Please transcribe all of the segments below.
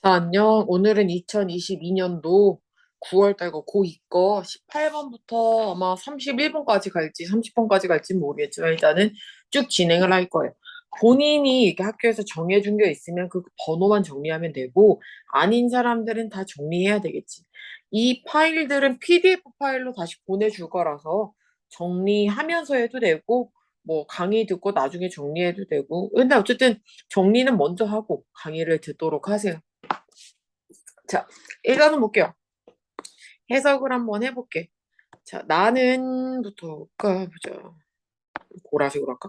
안녕. 오늘은 2022년도 9월 달거 고2 거 18번부터 아마 31번까지 갈지 30번까지 갈지 모르겠지만 일단은 쭉 진행을 할 거예요. 본인이 이렇게 학교에서 정해준 게 있으면 그 번호만 정리하면 되고 아닌 사람들은 다 정리해야 되겠지. 이 파일들은 PDF 파일로 다시 보내줄 거라서 정리하면서 해도 되고 뭐 강의 듣고 나중에 정리해도 되고 근데 어쨌든 정리는 먼저 하고 강의를 듣도록 하세요. 자, 일단은 볼게요. 해석을 한번 해볼게. 자, 나는부터 보자. 보라색으로 할까?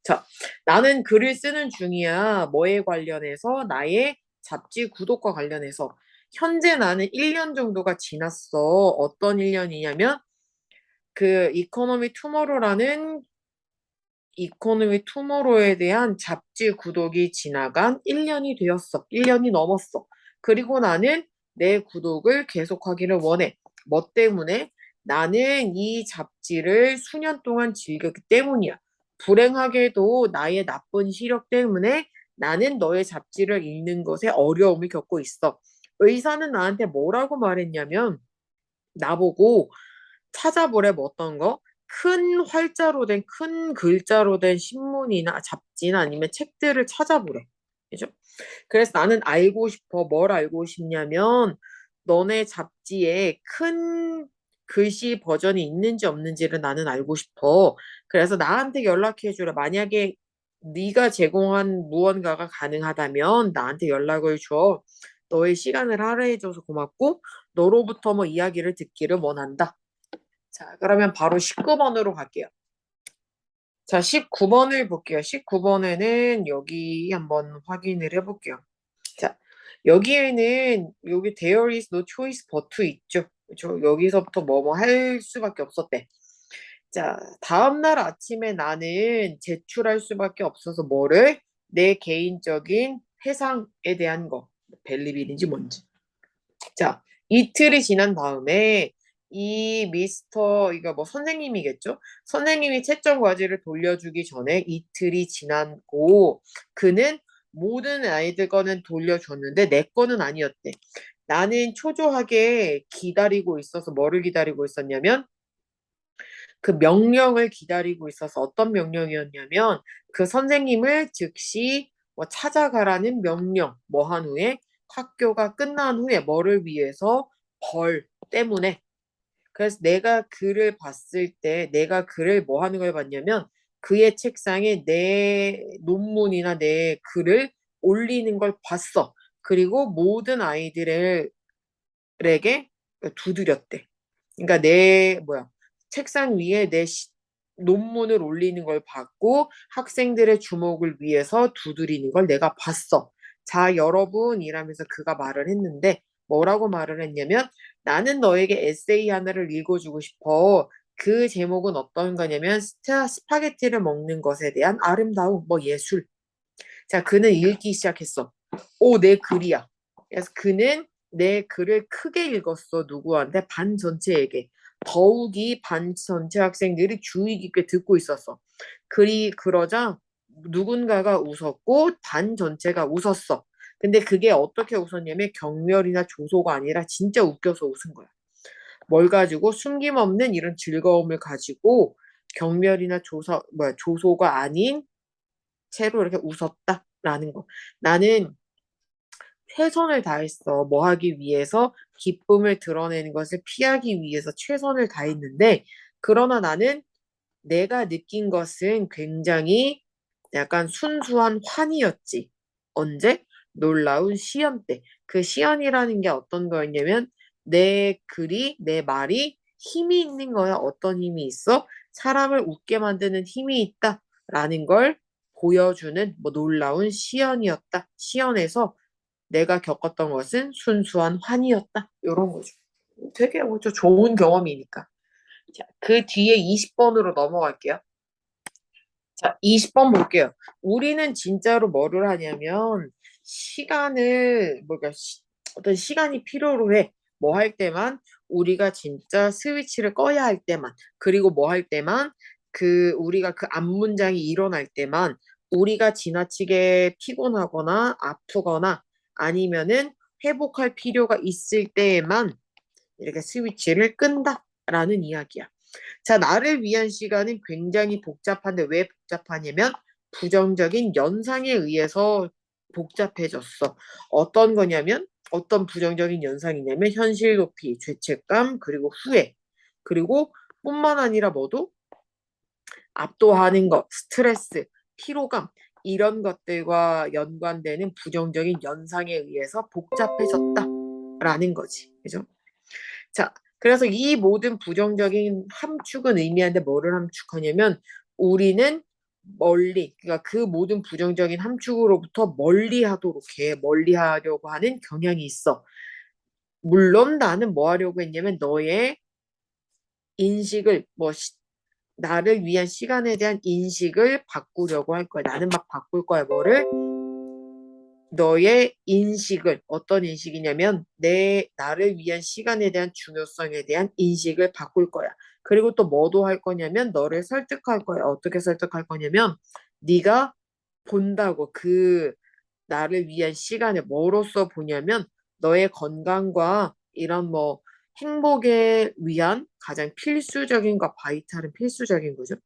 자, 나는 글을 쓰는 중이야. 뭐에 관련해서? 나의 잡지 구독과 관련해서. 현재 나는 1년 정도가 지났어. 어떤 1년이냐면, 그, 이코노미 투모로우에 대한 잡지 구독이 지나간 1년이 되었어. 1년이 넘었어. 그리고 나는 내 구독을 계속하기를 원해. 뭐 때문에? 나는 이 잡지를 수년 동안 즐겼기 때문이야. 불행하게도 나의 나쁜 시력 때문에 나는 너의 잡지를 읽는 것에 어려움을 겪고 있어. 의사는 나한테 뭐라고 말했냐면, 나보고 찾아보래 뭐 어떤 거? 큰 활자로 된, 큰 글자로 된 신문이나 잡지나 아니면 책들을 찾아보래. 그죠? 그래서 나는 알고 싶어. 뭘 알고 싶냐면, 너네 잡지에 큰 글씨 버전이 있는지 없는지를 나는 알고 싶어. 그래서 나한테 연락해 주라. 만약에 네가 제공한 무언가가 가능하다면 나한테 연락을 줘. 너의 시간을 할애해줘서 고맙고, 너로부터 뭐 이야기를 듣기를 원한다. 자, 그러면 바로 19번으로 갈게요. 자, 19번을 볼게요. 19번에는 여기 한번 확인을 해볼게요. 자, 여기에는 여기 there is no choice but to 있죠. 그렇죠? 여기서부터 뭐뭐 할 수밖에 없었대. 자, 다음날 아침에 나는 제출할 수밖에 없어서 뭐를? 내 개인적인 해상에 대한 거. 벨리빌인지 뭔지. 자, 이틀이 지난 다음에 이 미스터, 이거 뭐 선생님이겠죠? 선생님이 채점 과제를 돌려주기 전에 이틀이 지났고, 그는 모든 아이들 거는 돌려줬는데 내 거는 아니었대. 나는 초조하게 기다리고 있어서 뭐를 기다리고 있었냐면, 그 명령을 기다리고 있어서 어떤 명령이었냐면, 그 선생님을 즉시 뭐 찾아가라는 명령, 뭐 한 후에 학교가 끝난 후에 뭐를 위해서 벌 때문에. 그래서 내가 글을 봤을 때 내가 글을 뭐 하는 걸 봤냐면 그의 책상에 내 논문이나 내 글을 올리는 걸 봤어. 그리고 모든 아이들에게 두드렸대. 그러니까 책상 위에 논문을 올리는 걸 봤고 학생들의 주목을 위해서 두드리는 걸 내가 봤어. 자, 여러분 이라면서 그가 말을 했는데 뭐라고 말을 했냐면 나는 너에게 에세이 하나를 읽어주고 싶어. 그 제목은 어떤 거냐면 스파게티를 먹는 것에 대한 아름다움, 뭐 예술. 자, 그는 읽기 시작했어. 오, 내 글이야. 그래서 그는 내 글을 크게 읽었어. 누구한테? 반 전체에게. 더욱이 반 전체 학생들이 주의 깊게 듣고 있었어. 그러자 누군가가 웃었고 반 전체가 웃었어. 근데 그게 어떻게 웃었냐면 경멸이나 조소가 아니라 진짜 웃겨서 웃은 거야. 뭘 가지고 숨김없는 이런 즐거움을 가지고 경멸이나 조소가 아닌 채로 이렇게 웃었다라는 거. 나는 최선을 다했어. 뭐 하기 위해서 기쁨을 드러내는 것을 피하기 위해서 최선을 다했는데, 그러나 나는 내가 느낀 것은 굉장히 약간 순수한 환희였지. 언제? 놀라운 시연 때. 그 시연이라는 게 어떤 거였냐면, 내 말이 힘이 있는 거야. 어떤 힘이 있어? 사람을 웃게 만드는 힘이 있다라는 걸 보여주는 뭐 놀라운 시연이었다. 시연에서 내가 겪었던 것은 순수한 환희였다. 이런 거죠. 되게 뭐죠? 좋은 경험이니까. 자, 그 뒤에 20번으로 넘어갈게요. 자, 20번 볼게요. 우리는 진짜로 뭐를 하냐면 어떤 시간이 필요로 해. 뭐 할 때만 우리가 진짜 스위치를 꺼야 할 때만 그리고 뭐 할 때만 우리가 그 앞문장이 일어날 때만 우리가 지나치게 피곤하거나 아프거나 아니면은 회복할 필요가 있을 때에만 이렇게 스위치를 끈다라는 이야기야. 자, 나를 위한 시간은 굉장히 복잡한데 왜 복잡하냐면 부정적인 연상에 의해서 복잡해졌어. 어떤 거냐면 어떤 부정적인 연상이냐면 현실 도피, 죄책감, 그리고 후회, 그리고 뿐만 아니라 뭐도 압도하는 것, 스트레스, 피로감 이런 것들과 연관되는 부정적인 연상에 의해서 복잡해졌다라는 거지. 그죠? 자, 그래서 이 모든 부정적인 함축은 의미하는데 뭐를 함축하냐면 우리는 멀리, 그러니까 그 모든 부정적인 함축으로부터 멀리 하도록 해, 멀리 하려고 하는 경향이 있어. 물론 나는 뭐 하려고 했냐면 너의 인식을, 나를 위한 시간에 대한 인식을 바꾸려고 할 거야. 나는 막 바꿀 거야. 뭐를? 너의 인식을 어떤 인식이냐면 나를 위한 시간에 대한 중요성에 대한 인식을 바꿀 거야. 그리고 또 뭐도 할 거냐면 너를 설득할 거야. 어떻게 설득할 거냐면 네가 본다고 그 나를 위한 시간을 뭐로써 보냐면 너의 건강과 이런 행복에 위한 가장 필수적인 거 바이탈은 필수적인 거죠.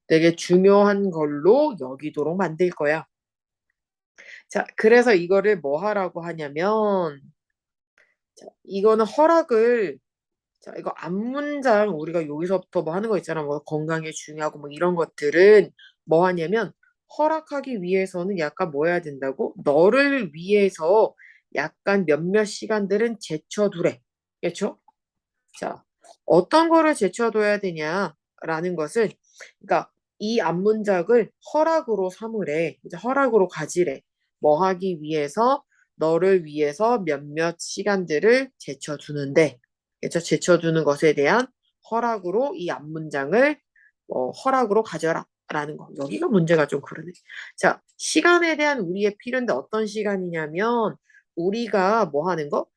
되게 중요한 걸로 여기도록 만들 거야. 자, 그래서 이거를 뭐 하라고 하냐면, 자, 이거는 허락을, 자, 이거 앞문장 우리가 여기서부터 뭐 하는 거 있잖아. 뭐 건강에 중요하고 뭐 이런 것들은 뭐 하냐면, 허락하기 위해서는 약간 뭐 해야 된다고? 너를 위해서 약간 몇몇 시간들은 제쳐두래. 그렇죠? 자, 어떤 거를 제쳐둬야 되냐라는 것은, 그러니까 이 앞문장을 허락으로 삼으래. 이제 허락으로 가지래. 뭐 하기 위해서, 너를 위해서 몇몇 시간들을 제쳐두는데, 그죠? 제쳐두는 것에 대한 허락으로 이 앞문장을 허락으로 가져라. 라는 거. 여기가 문제가 좀 그러네. 자, 시간에 대한 우리의 필요인데 어떤 시간이냐면, 우리가 뭐 하는 거?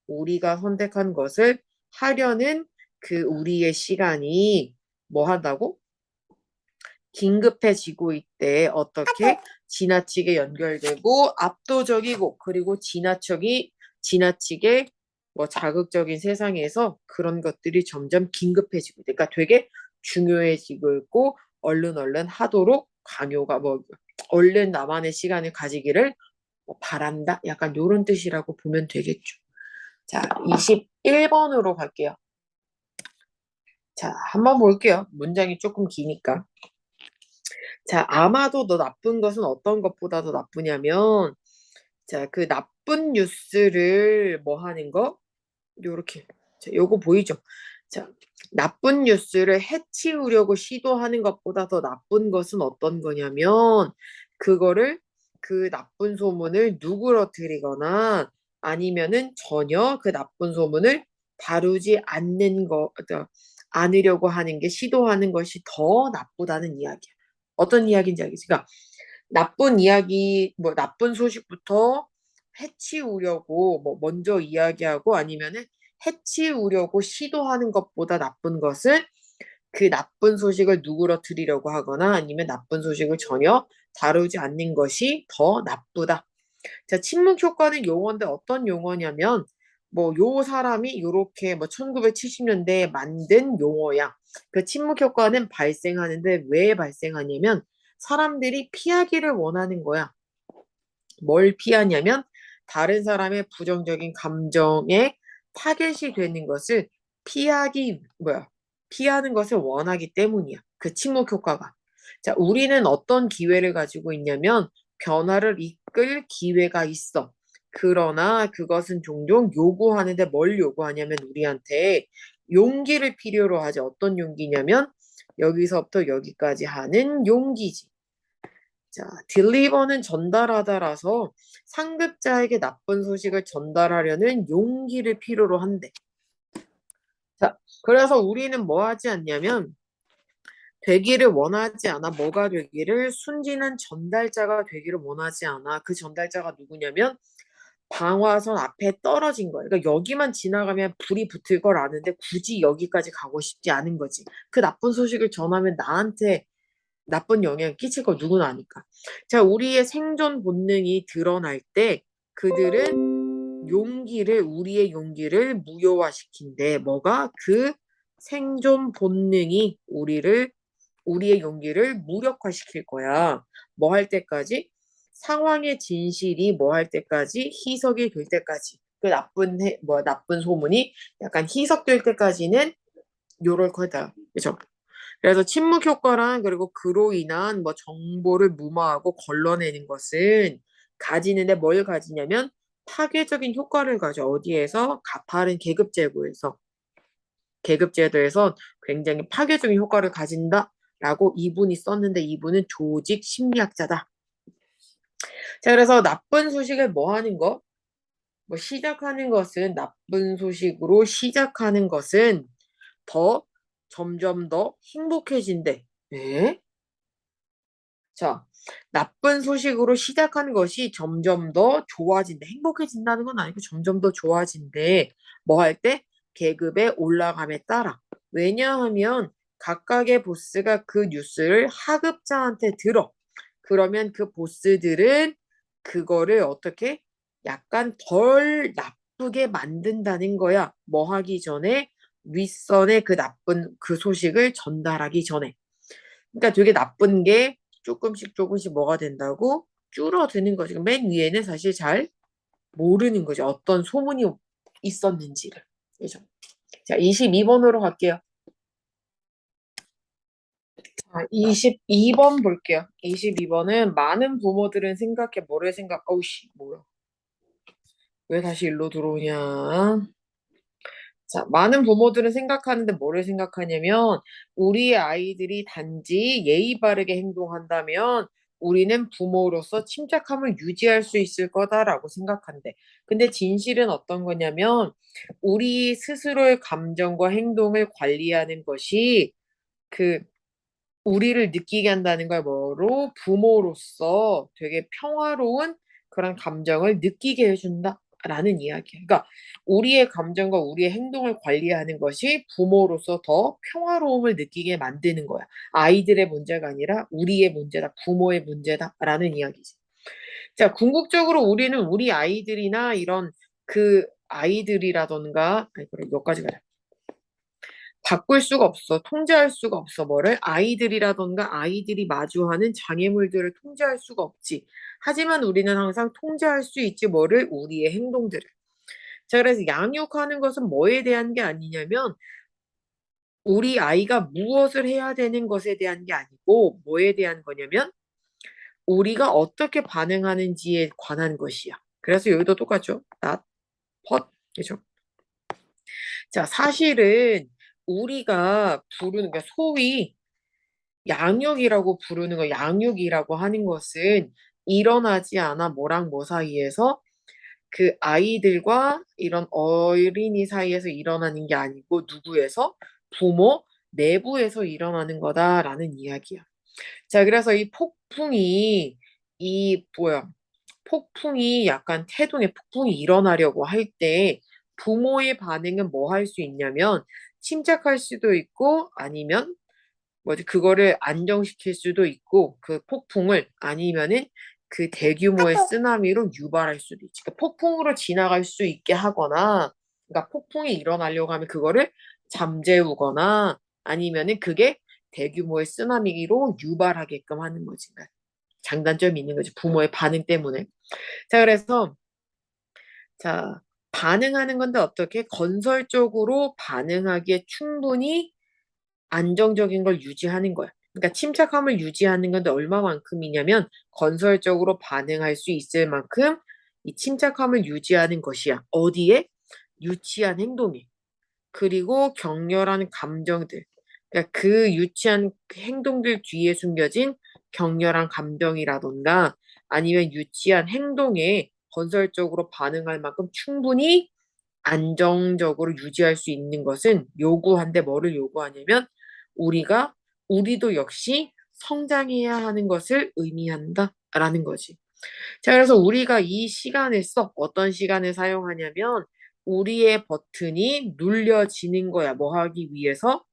우리가 선택한 것을 하려는 그 우리의 시간이 뭐 한다고? 긴급해지고 있대. 어떻게? 지나치게 연결되고 압도적이고 그리고 지나치게 자극적인 세상에서 그런 것들이 점점 긴급해지고 있대. 그러니까 되게 중요해지고 있고 얼른 하도록 강요가 얼른 나만의 시간을 가지기를 바란다. 약간 요런 뜻이라고 보면 되겠죠. 자, 21번으로 갈게요. 자, 한번 볼게요. 문장이 조금 기니까. 자, 아마도 너 나쁜 것은 어떤 것보다 더 나쁘냐면, 자, 그 나쁜 뉴스를 뭐 하는 거? 요렇게. 자, 요거 보이죠? 자, 나쁜 뉴스를 해치우려고 시도하는 것보다 더 나쁜 것은 어떤 거냐면, 그거를, 그 나쁜 소문을 누그러뜨리거나 아니면은 전혀 그 나쁜 소문을 다루지 않으려고 하는 게 시도하는 것이 더 나쁘다는 이야기야. 어떤 이야기인지 알겠지? 그러니까 나쁜 이야기, 나쁜 소식부터 해치우려고 먼저 이야기하고 아니면은 해치우려고 시도하는 것보다 나쁜 것은 그 나쁜 소식을 누그러뜨리려고 하거나 아니면 나쁜 소식을 전혀 다루지 않는 것이 더 나쁘다. 자, 침묵 효과는 용어인데 어떤 용어냐면 요 사람이 요렇게 1970년대에 만든 용어야. 그 침묵 효과는 발생하는데 왜 발생하냐면 사람들이 피하기를 원하는 거야. 뭘 피하냐면 다른 사람의 부정적인 감정에 타겟이 되는 것을 피하는 것을 원하기 때문이야. 그 침묵 효과가. 자, 우리는 어떤 기회를 가지고 있냐면 변화를 이끌 기회가 있어. 그러나 그것은 종종 요구하는데 뭘 요구하냐면 우리한테 용기를 필요로 하지. 어떤 용기냐면 여기서부터 여기까지 하는 용기지. 자, 딜리버는 전달하다라서 상급자에게 나쁜 소식을 전달하려는 용기를 필요로 한대. 자, 그래서 우리는 뭐 하지 않냐면 되기를 원하지 않아. 뭐가 되기를? 순진한 전달자가 되기를 원하지 않아. 그 전달자가 누구냐면 방화선 앞에 떨어진 거야. 그러니까 여기만 지나가면 불이 붙을 걸 아는데 굳이 여기까지 가고 싶지 않은 거지. 그 나쁜 소식을 전하면 나한테 나쁜 영향을 끼칠 거 누구나 아니까. 자, 우리의 생존 본능이 드러날 때 그들은 우리의 용기를 무효화시킨대. 뭐가? 그 생존 본능이 우리의 용기를 무력화시킬 거야. 뭐 할 때까지? 상황의 진실이 뭐 할 때까지? 희석이 될 때까지. 그 나쁜 소문이 약간 희석될 때까지는 요럴 거다. 그죠? 그래서 침묵 효과랑 그리고 그로 인한 뭐 정보를 무마하고 걸러내는 것은 가지는데 뭘 가지냐면 파괴적인 효과를 가져. 어디에서? 가파른 계급제도에서 굉장히 파괴적인 효과를 가진다라고 이분이 썼는데 이분은 조직 심리학자다. 자, 그래서 나쁜 소식을 뭐 하는 거? 뭐 시작하는 것은 나쁜 소식으로 시작하는 것은 더 점점 더 행복해진대. 네? 자, 나쁜 소식으로 시작하는 것이 점점 더 좋아진대. 행복해진다는 건 아니고 점점 더 좋아진대. 뭐 할 때? 계급에 올라감에 따라. 왜냐하면 각각의 보스가 그 뉴스를 하급자한테 들어. 그러면 그 보스들은 그거를 어떻게? 약간 덜 나쁘게 만든다는 거야. 뭐 하기 전에? 윗선에 그 나쁜 그 소식을 전달하기 전에. 그러니까 되게 나쁜 게 조금씩 조금씩 뭐가 된다고 줄어드는 거지. 맨 위에는 사실 잘 모르는 거죠. 어떤 소문이 있었는지를. 그죠? 자, 22번으로 갈게요. 자, 22번 볼게요. 22번은 많은 부모들은 생각해 뭐를 어우씨, 뭐야. 왜 다시 일로 들어오냐. 자, 많은 부모들은 생각하는데 뭐를 생각하냐면 우리의 아이들이 단지 예의 바르게 행동한다면 우리는 부모로서 침착함을 유지할 수 있을 거다라고 생각한대. 근데 진실은 어떤 거냐면 우리 스스로의 감정과 행동을 관리하는 것이 그 우리를 느끼게 한다는 걸 뭐로? 부모로서 되게 평화로운 그런 감정을 느끼게 해준다라는 이야기야. 그러니까 우리의 감정과 우리의 행동을 관리하는 것이 부모로서 더 평화로움을 느끼게 만드는 거야. 아이들의 문제가 아니라 우리의 문제다, 부모의 문제다라는 이야기지. 자, 궁극적으로 우리는 우리 아이들이나 이런 그 아이들이라던가, 아니, 그래, 여기까지 가자. 바꿀 수가 없어. 통제할 수가 없어. 뭐를? 아이들이라던가 아이들이 마주하는 장애물들을 통제할 수가 없지. 하지만 우리는 항상 통제할 수 있지. 뭐를? 우리의 행동들을. 자, 그래서 양육하는 것은 뭐에 대한 게 아니냐면 우리 아이가 무엇을 해야 되는 것에 대한 게 아니고 뭐에 대한 거냐면 우리가 어떻게 반응하는지에 관한 것이야. 그래서 여기도 똑같죠. not, but. 그죠? 자, 사실은 우리가 부르는 게 소위 양육이라고 하는 것은 일어나지 않아 뭐랑 뭐 사이에서 그 아이들과 이런 어린이 사이에서 일어나는 게 아니고 누구에서? 부모 내부에서 일어나는 거다라는 이야기야. 자, 그래서 폭풍이 약간 태동의 폭풍이 일어나려고 할 때 부모의 반응은 뭐 할 수 있냐면 침착할 수도 있고 아니면 뭐지 그거를 안정시킬 수도 있고 그 폭풍을 아니면은 그 대규모의 쓰나미로 유발할 수도 있지. 그러니까 폭풍으로 지나갈 수 있게 하거나 그러니까 폭풍이 일어나려고 하면 그거를 잠재우거나 아니면은 그게 대규모의 쓰나미로 유발하게끔 하는 거지. 그러니까 장단점이 있는 거지. 부모의 반응 때문에. 자, 그래서 자, 반응하는 건데 어떻게 건설적으로 반응하기에 충분히 안정적인 걸 유지하는 거야. 그러니까 침착함을 유지하는 건데 얼마만큼이냐면 건설적으로 반응할 수 있을 만큼 이 침착함을 유지하는 것이야. 어디에? 유치한 행동에. 그리고 격렬한 감정들. 그러니까 그 유치한 행동들 뒤에 숨겨진 격렬한 감정이라던가 아니면 유치한 행동에 건설적으로 반응할 만큼 충분히 안정적으로 유지할 수 있는 것은 요구한데 뭐를 요구하냐면 우리가 우리도 역시 성장해야 하는 것을 의미한다라는 거지. 자, 그래서 우리가 이 시간을 어떤 시간을 사용하냐면 우리의 버튼이 눌려지는 거야. 뭐 하기 위해서?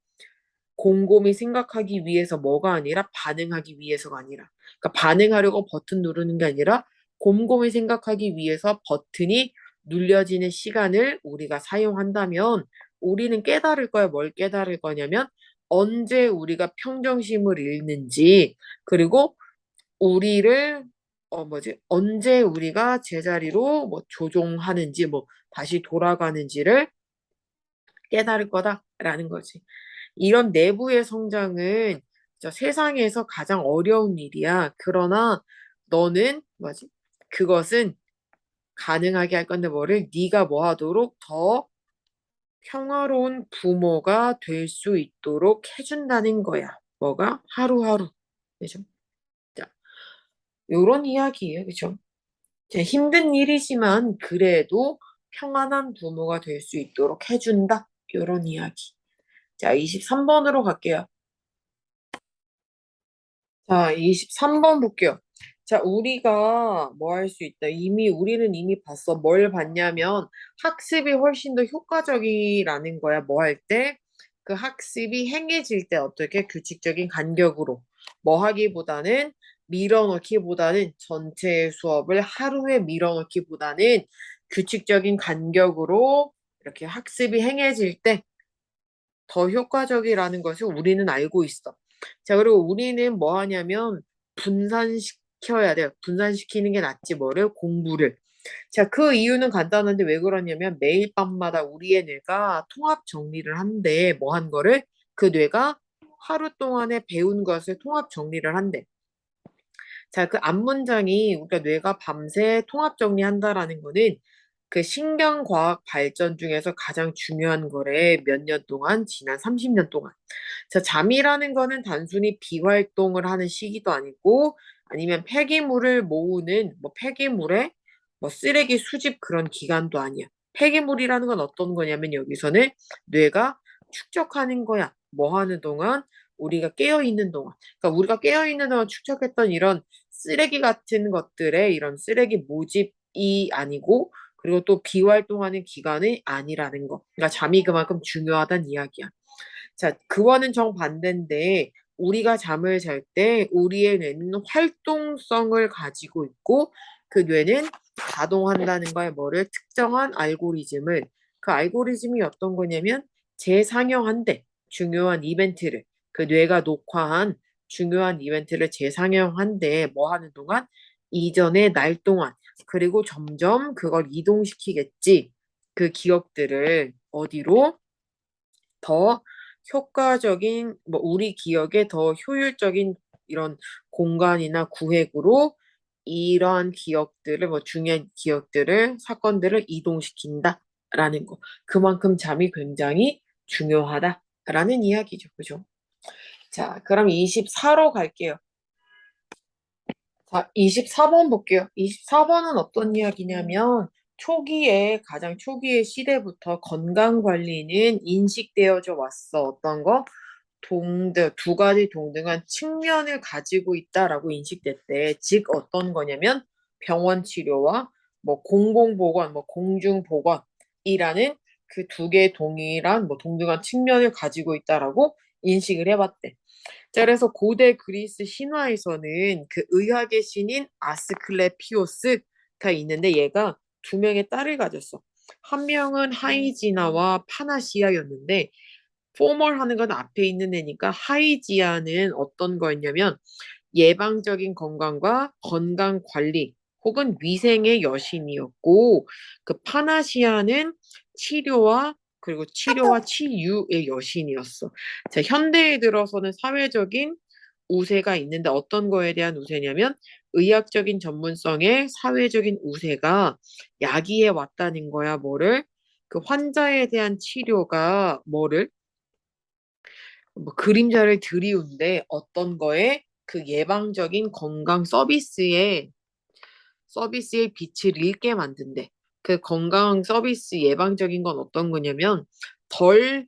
곰곰이 생각하기 위해서 뭐가 아니라 반응하기 위해서가 아니라. 그러니까 반응하려고 버튼 누르는 게 아니라 곰곰이 생각하기 위해서 버튼이 눌려지는 시간을 우리가 사용한다면 우리는 깨달을 거야. 뭘 깨달을 거냐면 언제 우리가 평정심을 잃는지 그리고 우리를 언제 우리가 제자리로 뭐 조종하는지 뭐 다시 돌아가는지를 깨달을 거다라는 거지. 이런 내부의 성장은 진짜 세상에서 가장 어려운 일이야. 그러나 너는 그것은 가능하게 할 건데 뭐를 네가 뭐 하도록 더 평화로운 부모가 될 수 있도록 해준다는 거야. 뭐가? 하루하루. 그죠? 자, 요런 이야기예요. 그죠? 자, 힘든 일이지만 그래도 평안한 부모가 될 수 있도록 해준다. 요런 이야기. 자, 23번으로 갈게요. 자, 23번 볼게요. 자, 우리가 뭐 할 수 있다. 우리는 이미 봤어. 뭘 봤냐면 학습이 훨씬 더 효과적이라는 거야. 뭐 할 때? 그 학습이 행해질 때 어떻게 규칙적인 간격으로 뭐 하기보다는 밀어넣기보다는 전체 수업을 하루에 밀어넣기보다는 규칙적인 간격으로 이렇게 학습이 행해질 때 더 효과적이라는 것을 우리는 알고 있어. 자, 그리고 우리는 뭐 하냐면 분산시켜야 돼요. 분산시키는 게 낫지 뭐를? 공부를. 자, 그 이유는 간단한데 왜 그러냐면 매일 밤마다 우리의 뇌가 통합 정리를 한대. 뭐 한 거를? 그 뇌가 하루 동안에 배운 것을 통합 정리를 한대. 자, 그 앞문장이 우리가 뇌가 밤새 통합 정리한다라는 거는 그 신경과학 발전 중에서 가장 중요한 거래. 몇 년 동안? 지난 30년 동안. 자, 잠이라는 거는 단순히 비활동을 하는 시기도 아니고 아니면 폐기물을 모으는 뭐 폐기물에 뭐 쓰레기 수집 그런 기간도 아니야. 폐기물이라는 건 어떤 거냐면 여기서는 뇌가 축적하는 거야. 뭐 하는 동안? 우리가 깨어 있는 동안. 그러니까 우리가 깨어 있는 동안 축적했던 이런 쓰레기 같은 것들의 이런 쓰레기 모집이 아니고 그리고 또 비활동하는 기간이 아니라는 거. 그러니까 잠이 그만큼 중요하다는 이야기야. 자, 그와는 정반대인데 우리가 잠을 잘 때 우리의 뇌는 활동성을 가지고 있고 그 뇌는 가동한다는 거에 뭐를 특정한 알고리즘을 그 알고리즘이 어떤 거냐면 재상영한대 중요한 이벤트를 그 뇌가 녹화한 중요한 이벤트를 재상영한대 뭐 하는 동안 이전의 날 동안 그리고 점점 그걸 이동시키겠지 그 기억들을 어디로 더 효과적인 뭐 우리 기억에 더 효율적인 이런 공간이나 구획으로 이러한 기억들을 뭐 중요한 기억들을 사건들을 이동시킨다라는 거. 그만큼 잠이 굉장히 중요하다라는 이야기죠. 그죠? 자, 그럼 24로 갈게요. 자, 24번 볼게요. 24번은 어떤 이야기냐면 가장 초기의 시대부터 건강 관리는 인식되어져 왔어. 어떤 거? 두 가지 동등한 측면을 가지고 있다라고 인식됐대. 즉 어떤 거냐면 병원 치료와 뭐 공공보건, 뭐 공중보건이라는 그 두 개의 동일한 뭐 동등한 측면을 가지고 있다라고 인식을 해봤대. 자, 그래서 고대 그리스 신화에서는 그 의학의 신인 아스클레피오스가 있는데 얘가 두 명의 딸을 가졌어. 한 명은 하이지나와 파나시아였는데 포멀 하는 건 앞에 있는 애니까 하이지아는 어떤 거였냐면 예방적인 건강과 건강 관리 혹은 위생의 여신이었고 그 파나시아는 치료와 그리고 치료와 치유의 여신이었어. 자, 현대에 들어서는 사회적인 우세가 있는데 어떤 거에 대한 우세냐면 의학적인 전문성의 사회적인 우세가 야기해 왔다는 거야. 뭐를? 그 환자에 대한 치료가 뭐를? 뭐 그림자를 들이운데 어떤 거에 그 예방적인 건강 서비스의 빛을 잃게 만든대. 그 건강 서비스 예방적인 건 어떤 거냐면 덜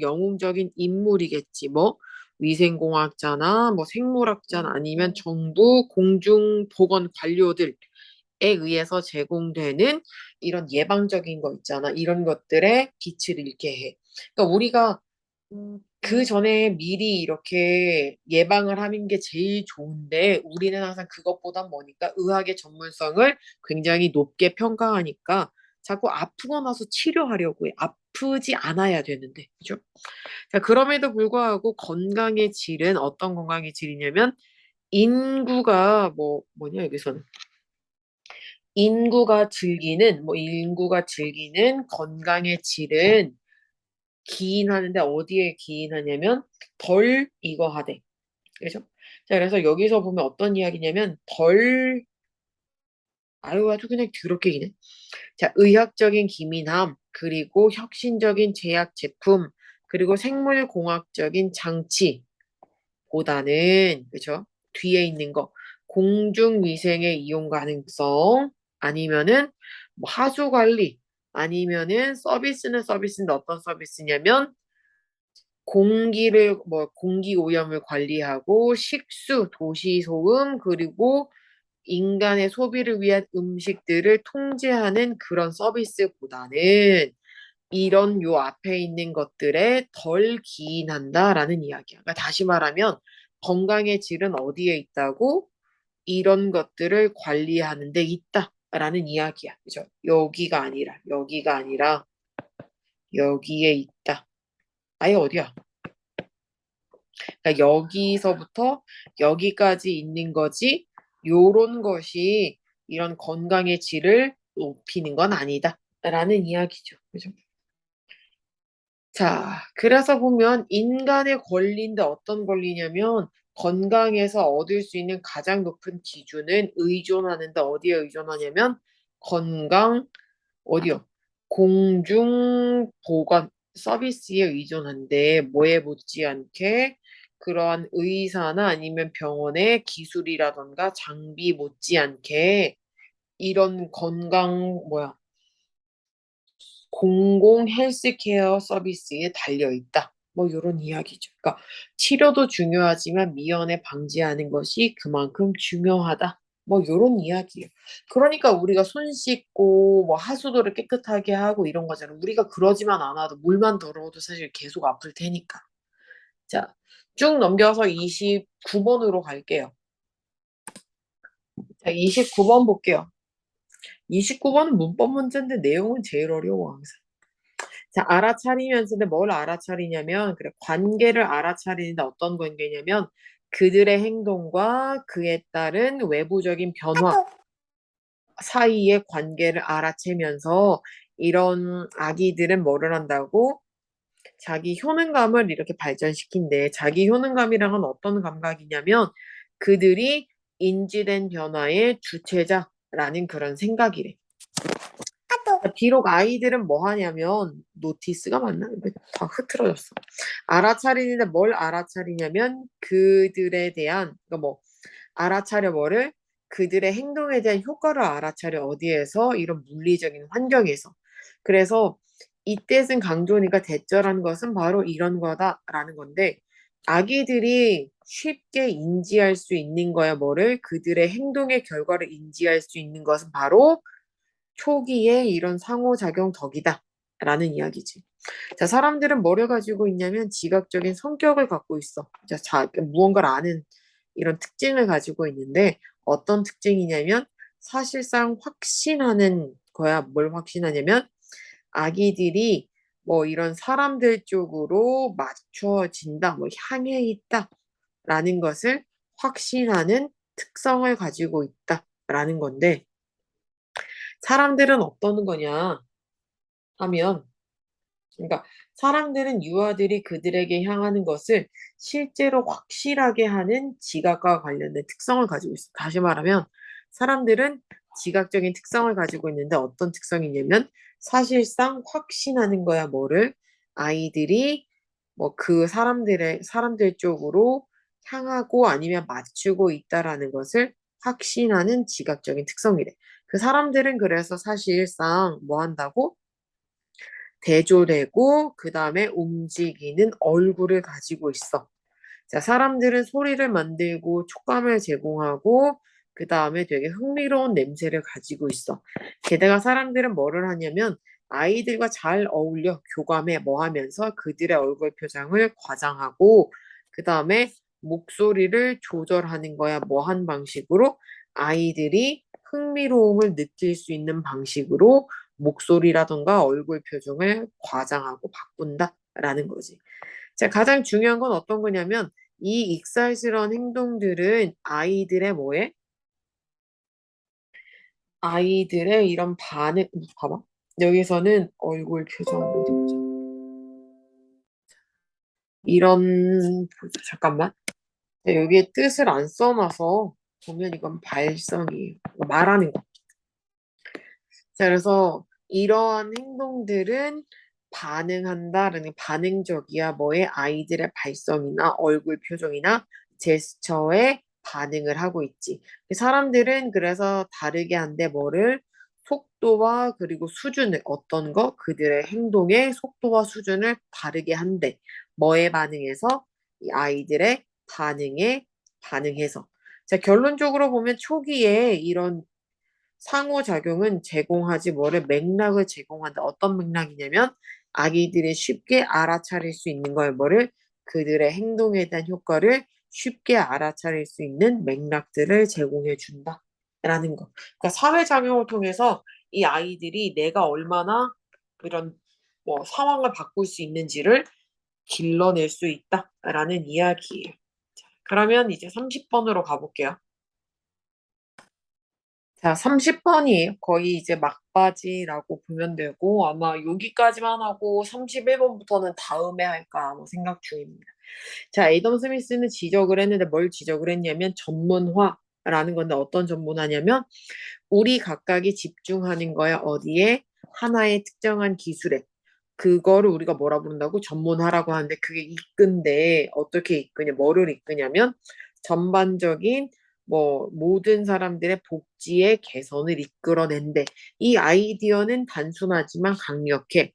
영웅적인 인물이겠지. 뭐 위생공학자나 뭐 생물학자나 아니면 정부 공중보건 관료들에 의해서 제공되는 이런 예방적인 거 있잖아. 이런 것들에 빛을 잃게 해. 그러니까 우리가 그 전에 미리 이렇게 예방을 하는 게 제일 좋은데 우리는 항상 그것보단 뭐니까 의학의 전문성을 굉장히 높게 평가하니까 자꾸 아프고 나서 치료하려고 해. 아프지 않아야 되는데. 그죠? 자, 그럼에도 불구하고 건강의 질은 어떤 건강의 질이냐면 인구가 뭐냐 여기서는 인구가 즐기는 건강의 질은 기인하는데 어디에 기인하냐면 덜 이거 하되. 그죠? 자, 그래서 여기서 보면 어떤 이야기냐면 아유 아주 그냥 더럽게 기네. 자, 의학적인 기민함, 그리고 혁신적인 제약 제품, 그리고 생물공학적인 장치보다는 그죠? 뒤에 있는 거 공중위생의 이용 가능성 아니면은 뭐 하수 관리 아니면은 서비스는 서비스인데 어떤 서비스냐면 공기 오염을 관리하고 식수, 도시 소음, 그리고 인간의 소비를 위한 음식들을 통제하는 그런 서비스보다는 이런 요 앞에 있는 것들에 덜 기인한다라는 이야기야. 그러니까 다시 말하면 건강의 질은 어디에 있다고? 이런 것들을 관리하는 데 있다라는 이야기야. 그죠? 여기가 아니라 여기에 있다. 아예 어디야? 그러니까 여기서부터 여기까지 있는 거지, 요런 것이 이런 건강의 질을 높이는 건 아니다. 라는 이야기죠. 그죠? 자, 그래서 보면 인간의 권리인데 어떤 권리냐면 건강에서 얻을 수 있는 가장 높은 기준은 의존하는데 어디에 의존하냐면 건강, 어디요? 공중보건 서비스에 의존한데 뭐에 못지않게 그러한 의사나 아니면 병원의 기술이라던가 장비 못지않게 이런 공공 헬스케어 서비스에 달려 있다. 뭐 이런 이야기죠. 그러니까 치료도 중요하지만 미연에 방지하는 것이 그만큼 중요하다. 뭐 이런 이야기예요. 그러니까 우리가 손 씻고 뭐 하수도를 깨끗하게 하고 이런 거잖아. 우리가 그러지만 않아도 물만 더러워도 사실 계속 아플 테니까. 자, 쭉 넘겨서 29번으로 갈게요. 자, 29번 볼게요. 29번은 문법 문제인데 내용은 제일 어려워 항상. 자, 알아차리면서인데 뭘 알아차리냐면, 그래, 관계를 알아차리는데 어떤 관계냐면, 그들의 행동과 그에 따른 외부적인 변화 사이의 관계를 알아채면서 이런 아기들은 뭐를 한다고? 자기 효능감을 이렇게 발전시킨대. 자기 효능감이랑은 어떤 감각이냐면, 그들이 인지된 변화의 주체자라는 그런 생각이래. 비록 아이들은 뭐 하냐면 노티스가 맞나? 이거 다 흐트러졌어. 알아차리는데 뭘 알아차리냐면 그들에 대한 그러니까 뭐 알아차려 뭐를 그들의 행동에 대한 효과를 알아차려 어디에서 이런 물리적인 환경에서. 그래서 이때 쓴 강조니까 대절한 것은 바로 이런 거다라는 건데 아기들이 쉽게 인지할 수 있는 거야 뭐를 그들의 행동의 결과를 인지할 수 있는 것은 바로 초기에 이런 상호작용 덕이다. 라는 이야기지. 자, 사람들은 뭐를 가지고 있냐면 지각적인 성격을 갖고 있어. 무언가를 아는 이런 특징을 가지고 있는데 어떤 특징이냐면 사실상 확신하는 거야. 뭘 확신하냐면 아기들이 뭐 이런 사람들 쪽으로 맞춰진다, 뭐 향해 있다. 라는 것을 확신하는 특성을 가지고 있다. 라는 건데 사람들은 어떤 거냐 하면, 그러니까 사람들은 유아들이 그들에게 향하는 것을 실제로 확실하게 하는 지각과 관련된 특성을 가지고 있어. 다시 말하면 사람들은 지각적인 특성을 가지고 있는데 어떤 특성이냐면 사실상 확신하는 거야 뭐를 아이들이 뭐 그 사람들 쪽으로 향하고 아니면 맞추고 있다라는 것을 확신하는 지각적인 특성이래. 그 사람들은 그래서 사실상 뭐 한다고? 대조되고 그 다음에 움직이는 얼굴을 가지고 있어. 자, 사람들은 소리를 만들고 촉감을 제공하고 그 다음에 되게 흥미로운 냄새를 가지고 있어. 게다가 사람들은 뭐를 하냐면 아이들과 잘 어울려 교감해 뭐 하면서 그들의 얼굴 표정을 과장하고 그 다음에 목소리를 조절하는 거야. 뭐 한 방식으로 아이들이 흥미로움을 느낄 수 있는 방식으로 목소리라던가 얼굴 표정을 과장하고 바꾼다라는 거지. 자, 가장 중요한 건 어떤 거냐면 이 익살스러운 행동들은 아이들의 뭐에? 아이들의 이런 반응, 봐봐. 여기서는 얼굴 표정 어디 보자. 이런 잠깐만. 여기에 뜻을 안 써놔서 보면 이건 발성이에요. 말하는 거. 자, 그래서 이러한 행동들은 반응한다라는 반응적이야. 뭐에 아이들의 발성이나 얼굴 표정이나 제스처에 반응을 하고 있지. 사람들은 그래서 다르게 한데 뭐를 속도와 그리고 수준을 어떤 거 그들의 행동의 속도와 수준을 다르게 한대. 뭐에 반응해서 이 아이들의 반응에 반응해서. 자, 결론적으로 보면 초기에 이런 상호작용은 제공하지 뭐를 맥락을 제공한다. 어떤 맥락이냐면 아기들이 쉽게 알아차릴 수 있는 걸 뭐를 그들의 행동에 대한 효과를 쉽게 알아차릴 수 있는 맥락들을 제공해 준다. 라는 거. 그러니까 사회작용을 통해서 이 아이들이 내가 얼마나 이런 뭐 상황을 바꿀 수 있는지를 길러낼 수 있다라는 이야기예요. 그러면 이제 30번으로 가볼게요. 자, 30번이에요. 거의 이제 막바지라고 보면 되고, 아마 여기까지만 하고 31번부터는 다음에 할까 뭐 생각 중입니다. 자, 에덤 스미스는 지적을 했는데 뭘 지적을 했냐면 전문화라는 건데 어떤 전문화냐면 우리 각각이 집중하는 거야. 어디에? 하나의 특정한 기술에. 그거를 우리가 뭐라 부른다고? 전문화라고 하는데 그게 이끈데 어떻게 이끄냐? 뭐를 이끄냐면 전반적인 뭐 모든 사람들의 복지의 개선을 이끌어낸대. 이 아이디어는 단순하지만 강력해.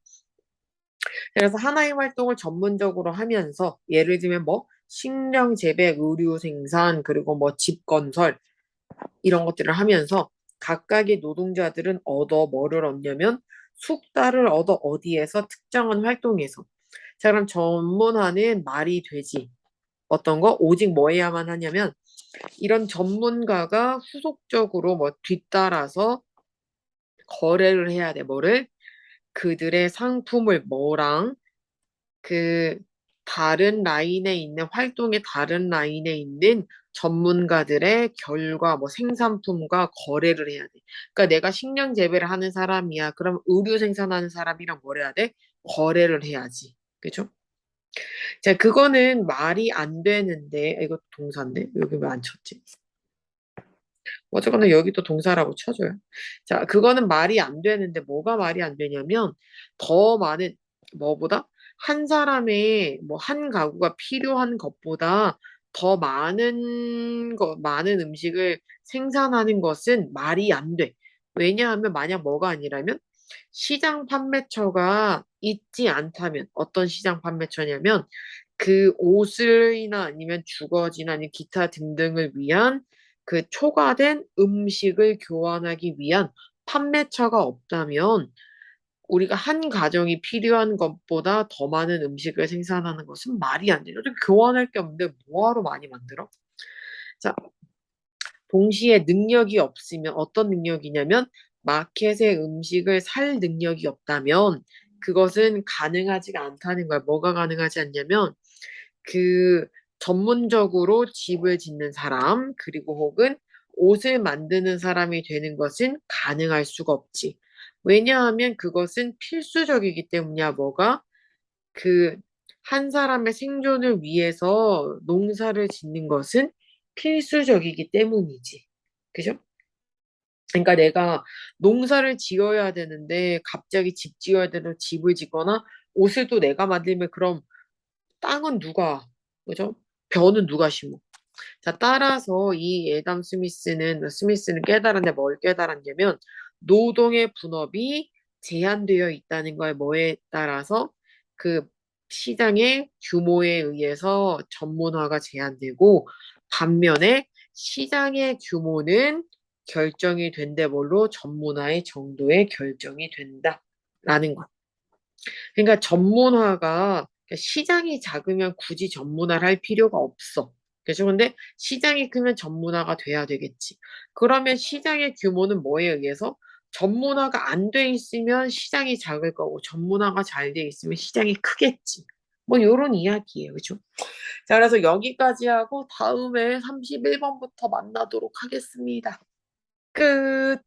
그래서 하나의 활동을 전문적으로 하면서 예를 들면 뭐 식량 재배, 의류 생산, 그리고 뭐 집 건설 이런 것들을 하면서 각각의 노동자들은 얻어 뭐를 얻냐면 숙달을 얻어 어디에서 특정한 활동에서. 자, 그럼 전문화는 말이 되지. 어떤 거? 오직 뭐 해야만 하냐면 이런 전문가가 후속적으로 뭐 뒤따라서 거래를 해야 돼. 뭐를? 그들의 상품을 뭐랑 그 다른 라인에 있는 활동의 다른 라인에 있는 전문가들의 결과 뭐 생산품과 거래를 해야 돼. 그러니까 내가 식량 재배를 하는 사람이야. 그럼 의류 생산하는 사람이랑 뭘 해야 돼? 거래를 해야지. 그죠? 자, 그거는 말이 안 되는데 이거 동사인데 여기 왜 안 쳤지? 어쨌거나 여기도 동사라고 쳐줘요. 자, 그거는 말이 안 되는데 뭐가 말이 안 되냐면 더 많은 뭐보다 한 사람의 뭐 한 가구가 필요한 것보다 더 많은 음식을 생산하는 것은 말이 안 돼. 왜냐하면 만약 뭐가 아니라면 시장 판매처가 있지 않다면 어떤 시장 판매처냐면 그 옷을이나 아니면 주거지나 아니면 기타 등등을 위한 그 초과된 음식을 교환하기 위한 판매처가 없다면 우리가 한 가정이 필요한 것보다 더 많은 음식을 생산하는 것은 말이 안 돼요. 어차피 교환할 게 없는데 뭐하러 많이 만들어? 자, 동시에 능력이 없으면 어떤 능력이냐면 마켓에 음식을 살 능력이 없다면 그것은 가능하지가 않다는 거야. 뭐가 가능하지 않냐면 그 전문적으로 집을 짓는 사람, 그리고 혹은 옷을 만드는 사람이 되는 것은 가능할 수가 없지. 왜냐하면 그것은 필수적이기 때문이야, 뭐가? 그 한 사람의 생존을 위해서 농사를 짓는 것은 필수적이기 때문이지. 그죠? 그러니까 내가 농사를 지어야 되는데 갑자기 집 지어야 되는 집을 짓거나 옷을 또 내가 만들면 그럼 땅은 누가, 그죠? 벼는 누가 심어? 자, 따라서 이 애담 스미스는 깨달았는데 뭘 깨달았냐면, 노동의 분업이 제한되어 있다는 거에 뭐에 따라서 그 시장의 규모에 의해서 전문화가 제한되고, 반면에 시장의 규모는 결정이 된대 뭘로 전문화의 정도에 결정이 된다. 라는 거. 그러니까 전문화가 시장이 작으면 굳이 전문화를 할 필요가 없어. 그죠? 근데 시장이 크면 전문화가 돼야 되겠지. 그러면 시장의 규모는 뭐에 의해서? 전문화가 안 돼 있으면 시장이 작을 거고 전문화가 잘 돼 있으면 시장이 크겠지. 뭐 요런 이야기예요. 그죠? 자, 그래서 여기까지 하고 다음에 31번부터 만나도록 하겠습니다. 끝.